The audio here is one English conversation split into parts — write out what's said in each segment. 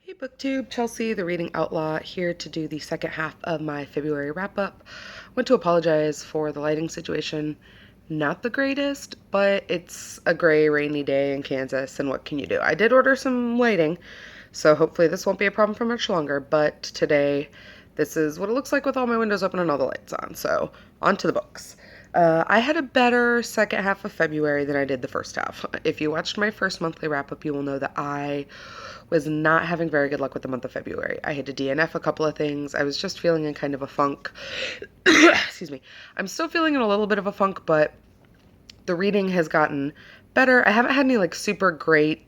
Hey BookTube, Chelsea, the Reading Outlaw, here to do the second half of my February wrap-up. Want to apologize for the lighting situation. Not the greatest, but it's a gray, rainy day in Kansas, and what can you do? I did order some lighting, so hopefully this won't be a problem for much longer, but today this is what it looks like with all my windows open and all the lights on, so on to the books. I had a better second half of February than I did the first half. If you watched my first monthly wrap up, you will know that I was not having very good luck with the month of February. I had to DNF a couple of things. I was just feeling in kind of a funk. Excuse me. I'm still feeling in a little bit of a funk, but the reading has gotten better. I haven't had any like super great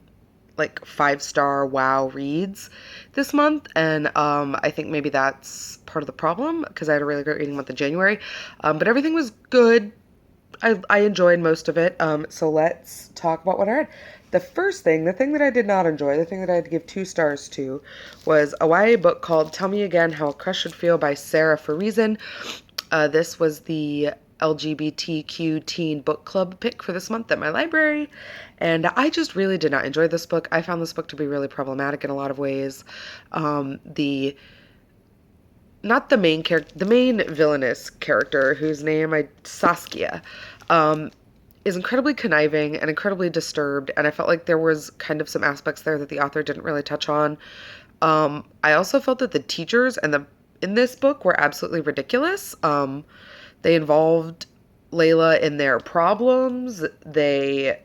like 5-star wow reads this month, and I think maybe that's part of the problem because I had a really great reading month in January, but everything was good. I enjoyed most of it, so let's talk about what I read. The first thing, the thing that I did not enjoy, the thing that I had to give 2 stars to, was a YA book called Tell Me Again How a Crush Should Feel by Sarah Farizen. This was the LGBTQ teen book club pick for this month at my library, and I just really did not enjoy this book. I found this book to be really problematic in a lot of ways. The not the main character, the main villainous character, whose name Saskia, is incredibly conniving and incredibly disturbed, and I felt like there was kind of some aspects there that the author didn't really touch on. I also felt that the teachers in this book were absolutely ridiculous. They involved Layla in their problems. They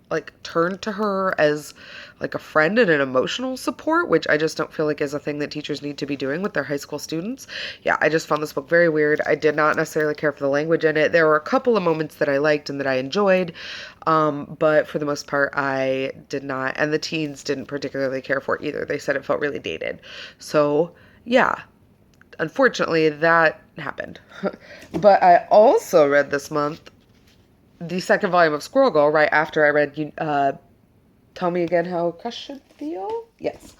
like turned to her as like a friend and an emotional support, which I just don't feel like is a thing that teachers need to be doing with their high school students. Yeah, I just found this book very weird. I did not necessarily care for the language in it. There were a couple of moments that I liked and that I enjoyed, but for the most part, I did not, and the teens didn't particularly care for it either. They said it felt really dated. So, yeah, unfortunately, that happened. But I also read this month the second volume of Squirrel Girl right after I read Tell Me Again How a Crush Should Feel? Yes.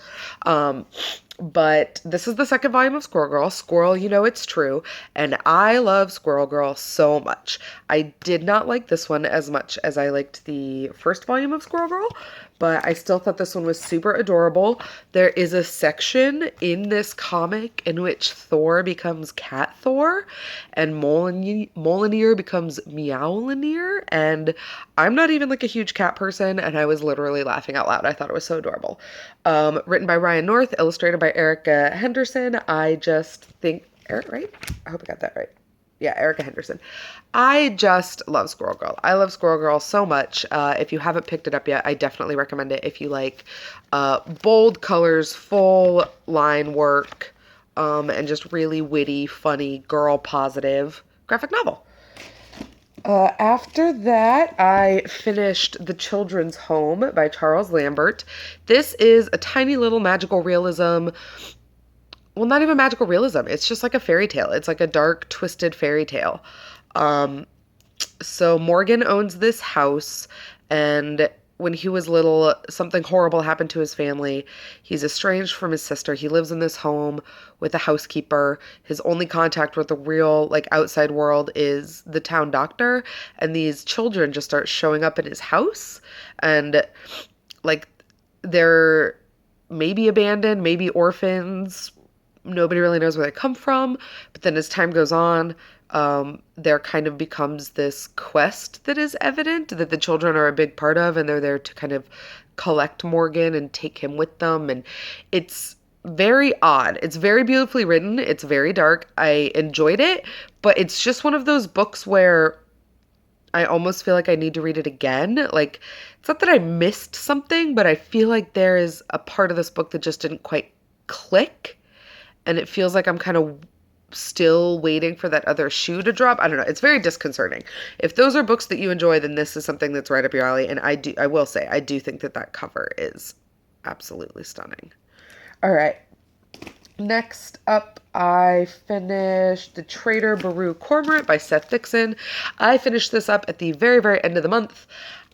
But this is the second volume of Squirrel Girl. Squirrel, you know it's true. And I love Squirrel Girl so much. I did not like this one as much as I liked the first volume of Squirrel Girl, but I still thought this one was super adorable. There is a section in this comic in which Thor becomes Cat Thor and Mjolnir becomes Meowlnir, and I'm not even like a huge cat person, and I was literally laughing out loud. I thought it was so adorable. Written by Ryan North, illustrated by Erica Henderson. I just think, Eric, right? I hope I got that right. Yeah, Erica Henderson. I just love Squirrel Girl. I love Squirrel Girl so much. If you haven't picked it up yet, I definitely recommend it if you like bold colors, full line work, and just really witty, funny, girl positive graphic novel. After that, I finished The Children's Home by Charles Lambert. This is a tiny little magical realism. Well, not even magical realism. It's just like a fairy tale. It's like a dark, twisted fairy tale. Um, so Morgan owns this house, and when he was little, something horrible happened to his family. He's estranged from his sister. He lives in this home with a housekeeper. His only contact with the real, like, outside world is the town doctor, and these children just start showing up in his house, and, like, they're maybe abandoned, maybe orphans. Nobody really knows where they come from, but then as time goes on, there kind of becomes this quest that is evident that the children are a big part of, and they're there to kind of collect Morgan and take him with them. And it's very odd. It's very beautifully written. It's very dark. I enjoyed it, but it's just one of those books where I almost feel like I need to read it again. Like, it's not that I missed something, but I feel like there is a part of this book that just didn't quite click. And it feels like I'm kind of still waiting for that other shoe to drop. I don't know. It's very disconcerting. If those are books that you enjoy, then this is something that's right up your alley. And I will say, I do think that that cover is absolutely stunning. All right. Next up, I finished The Traitor Baru Cormorant by Seth Dixon. I finished this up at the very, very end of the month.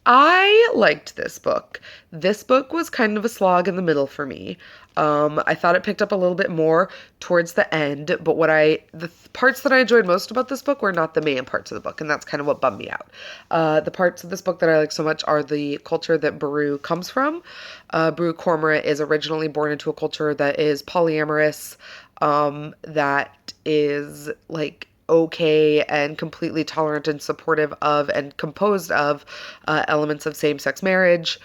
I liked this book. This book was kind of a slog in the middle for me. I thought it picked up a little bit more towards the end, but the parts that I enjoyed most about this book were not the main parts of the book, and that's kind of what bummed me out. The parts of this book that I like so much are the culture that Beru comes from. Beru Cormorant is originally born into a culture that is polyamorous, that is like okay and completely tolerant and supportive of and composed of elements of same-sex marriage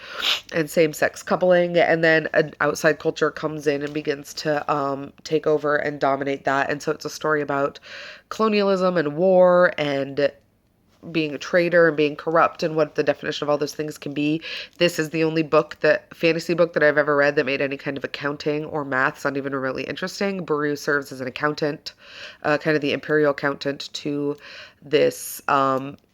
and same-sex coupling, and then an outside culture comes in and begins to take over and dominate that. And so it's a story about colonialism and war and being a traitor and being corrupt and what the definition of all those things can be. This is the only fantasy book that I've ever read that made any kind of accounting or math sound even remotely interesting. Beru serves as an accountant, kind of the imperial accountant to this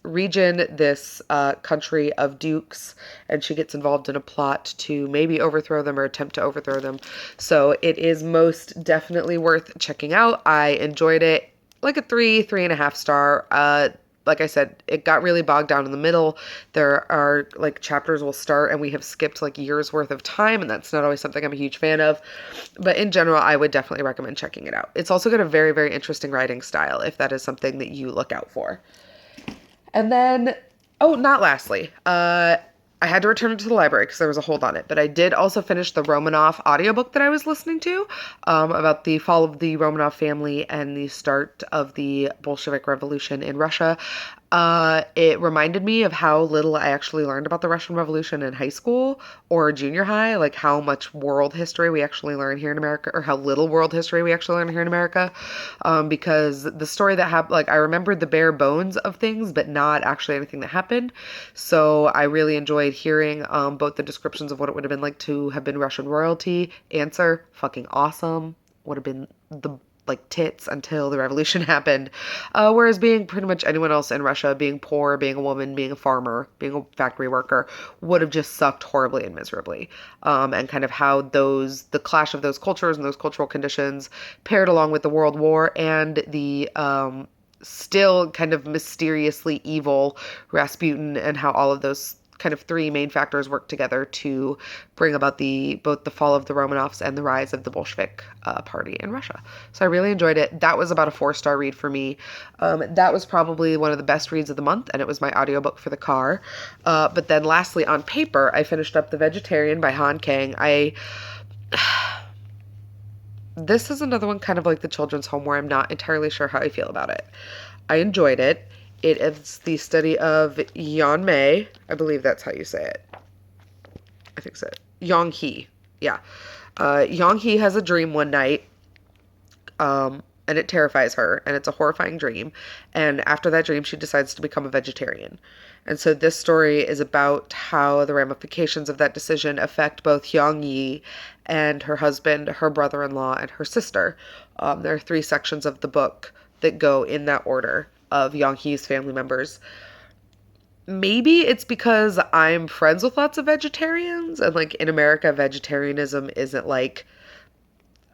region, this country of dukes, and she gets involved in a plot to maybe overthrow them or attempt to overthrow them. So it is most definitely worth checking out. I enjoyed it. Like a 3.5 star. Like I said, it got really bogged down in the middle. There are like chapters will start and we have skipped like years worth of time, and that's not always something I'm a huge fan of. But in general, I would definitely recommend checking it out. It's also got a very, very interesting writing style if that is something that you look out for. And then, oh, not lastly, I had to return it to the library because there was a hold on it, but I did also finish the Romanov audiobook that I was listening to about the fall of the Romanov family and the start of the Bolshevik Revolution in Russia. It reminded me of how little I actually learned about the Russian Revolution in high school or junior high, like how much world history we actually learn here in America, or how little world history we actually learn here in America. Because the story that happened, like I remembered the bare bones of things, but not actually anything that happened. So I really enjoyed hearing both the descriptions of what it would have been like to have been Russian royalty. Answer, fucking awesome. Would have been the like tits until the revolution happened. Whereas being pretty much anyone else in Russia, being poor, being a woman, being a farmer, being a factory worker, would have just sucked horribly and miserably. And kind of how the clash of those cultures and those cultural conditions paired along with the World War and the still kind of mysteriously evil Rasputin, and how all of those kind of three main factors work together to bring about both the fall of the Romanovs and the rise of the Bolshevik party in Russia. So I really enjoyed it. That was about a 4-star read for me. That was probably one of the best reads of the month, and it was my audiobook for the car. But then lastly, on paper, I finished up The Vegetarian by Han Kang. This is another one kind of like The Children's Home where I'm not entirely sure how I feel about it. I enjoyed it. It is the study of Yeon Mei. I believe that's how you say it. I think so. Yong Hee. Yeah. Yong Hee has a dream one night, and it terrifies her, and it's a horrifying dream. And after that dream, she decides to become a vegetarian. And so this story is about how the ramifications of that decision affect both Hyung Yi and her husband, her brother-in-law, and her sister. There are 3 sections of the book that go in that order of Yong Hee's family members. Maybe it's because I'm friends with lots of vegetarians, and like in America, vegetarianism isn't like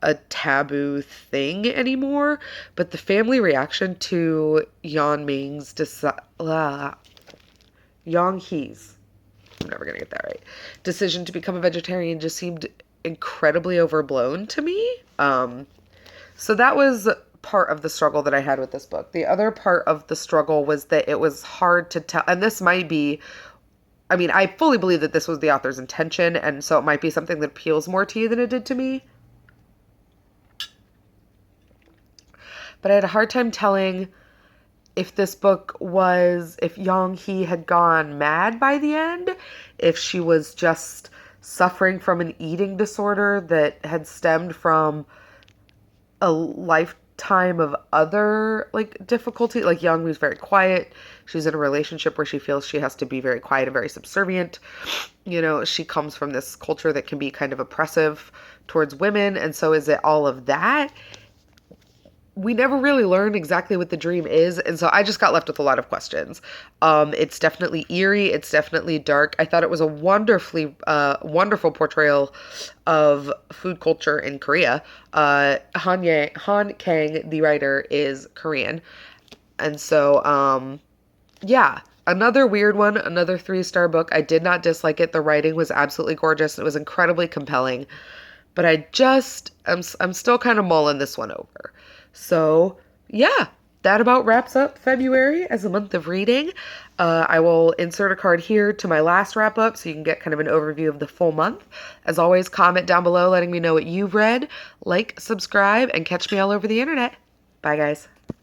a taboo thing anymore, but the family reaction to Yong Hee's, I'm never gonna get that right, decision to become a vegetarian just seemed incredibly overblown to me. So that was part of the struggle that I had with this book. The other part of the struggle was that it was hard to tell, and this might be, I mean, I fully believe that this was the author's intention, and so it might be something that appeals more to you than it did to me. But I had a hard time telling if this book was, if Yong Hee had gone mad by the end, if she was just suffering from an eating disorder that had stemmed from a lifetime of other like difficulty. Like Young Woo's very quiet. She's in a relationship where she feels she has to be very quiet and very subservient. You know, she comes from this culture that can be kind of oppressive towards women. And so is it all of that? We never really learned exactly what the dream is, and so I just got left with a lot of questions. It's definitely eerie. It's definitely dark. I thought it was a wonderful portrayal of food culture in Korea. Han Kang, the writer, is Korean, and so yeah, Another weird one, another 3-star book. I did not dislike it. The writing was absolutely gorgeous. It was incredibly compelling. But I'm still kind of mulling this one over. So, yeah, that about wraps up February as a month of reading. I will insert a card here to my last wrap up so you can get kind of an overview of the full month. As always, comment down below letting me know what you've read, like, subscribe, and catch me all over the internet. Bye, guys.